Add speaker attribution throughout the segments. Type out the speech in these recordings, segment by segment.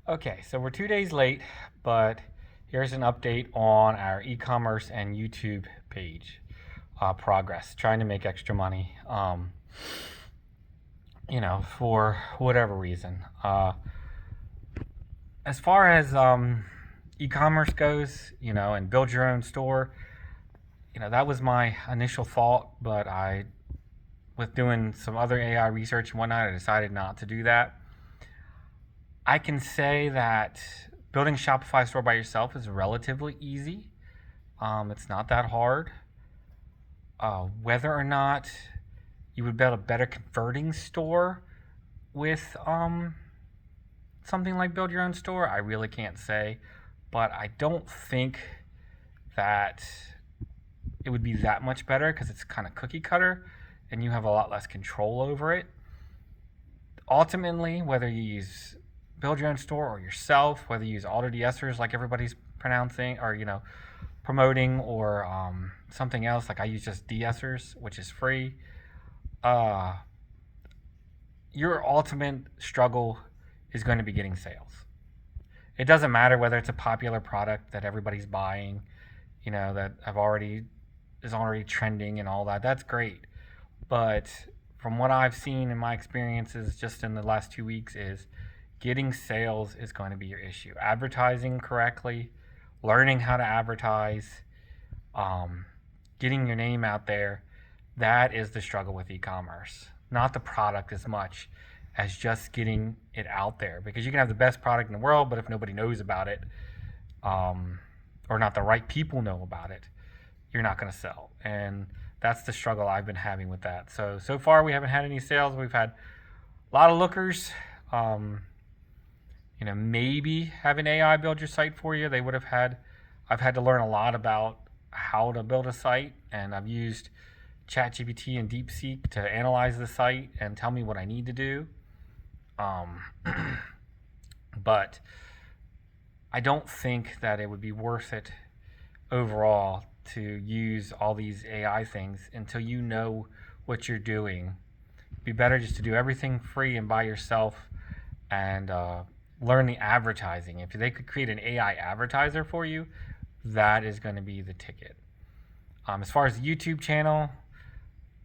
Speaker 1: Okay, so we're 2 days late, but here's an update on our e-commerce and YouTube page progress. Trying to make extra money, for whatever reason. As far as e-commerce goes, and build your own store, that was my initial thought, but with doing some other AI research and whatnot, I decided not to do that. I can say that building a Shopify store by yourself is relatively easy. It's not that hard. Whether or not you would build a better converting store with something like build your own store, I really can't say. But I don't think that it would be that much better because it's kind of cookie cutter and you have a lot less control over it. Ultimately, whether you use build your own store or yourself, whether you use AutoDSers like everybody's pronouncing or promoting, or something else like I use just DSers, which is free. Your ultimate struggle is going to be getting sales. It doesn't matter whether it's a popular product that everybody's buying, that is already trending and all that. That's great, but from what I've seen in my experiences just in the last 2 weeks is getting sales is going to be your issue. Advertising correctly, learning how to advertise, getting your name out there, that is the struggle with e-commerce. Not the product as much as just getting it out there. Because you can have the best product in the world, but if nobody knows about it, or not the right people know about it, you're not going to sell. And that's the struggle I've been having with that. So far we haven't had any sales. We've had a lot of lookers. Maybe have an AI build your site for you. I've had to learn a lot about how to build a site, and I've used ChatGPT and DeepSeek to analyze the site and tell me what I need to do. But I don't think that it would be worth it overall to use all these AI things until you know what you're doing. It'd be better just to do everything free and by yourself and learn the advertising. If they could create an AI advertiser for you, that is going to be the ticket. As far as the YouTube channel,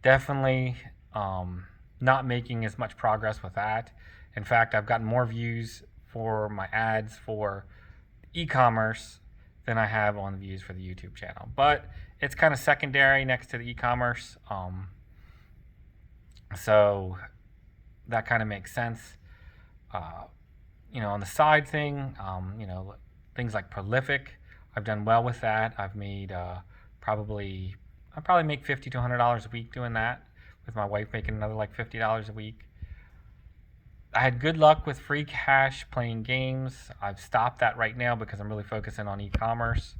Speaker 1: definitely not making as much progress with that. In fact, I've gotten more views for my ads for e-commerce than I have on the views for the YouTube channel. But it's kind of secondary next to the e-commerce. So that kind of makes sense. On the side thing, things like Prolific, I've done well with that. I've made I probably make $50 to $100 a week doing that, with my wife making another like $50 a week. I had good luck with free cash playing games. I've stopped that right now because I'm really focusing on e-commerce.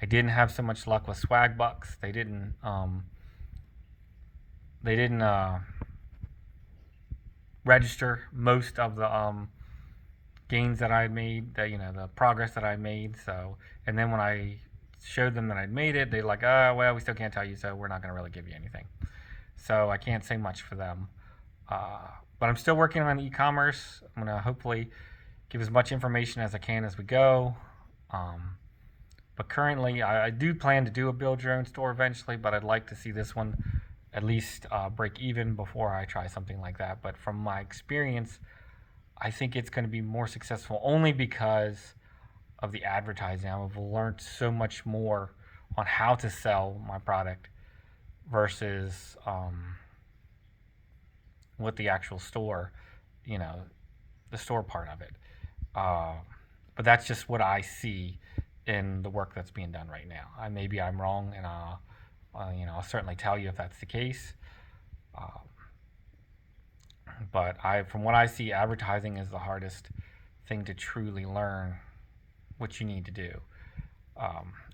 Speaker 1: I didn't have so much luck with swag bucks. They didn't register most of the gains that I made, the progress that I made. So, and then when I showed them that I'd made it, they're like, oh, well, we still can't tell you, so we're not going to really give you anything. So I can't say much for them. But I'm still working on e-commerce. I'm going to hopefully give as much information as I can as we go. But currently, I do plan to do a build your own store eventually, but I'd like to see this one at least break even before I try something like that. But from my experience, I think it's going to be more successful only because of the advertising. I've learned so much more on how to sell my product versus what the actual store, the store part of it. But that's just what I see in the work that's being done right now. Maybe I'm wrong, and I'll certainly tell you if that's the case. But from what I see, advertising is the hardest thing to truly learn what you need to do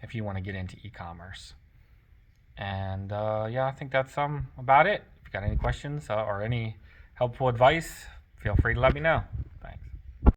Speaker 1: if you want to get into e-commerce. And I think that's about it. If you got any questions or any helpful advice, feel free to let me know.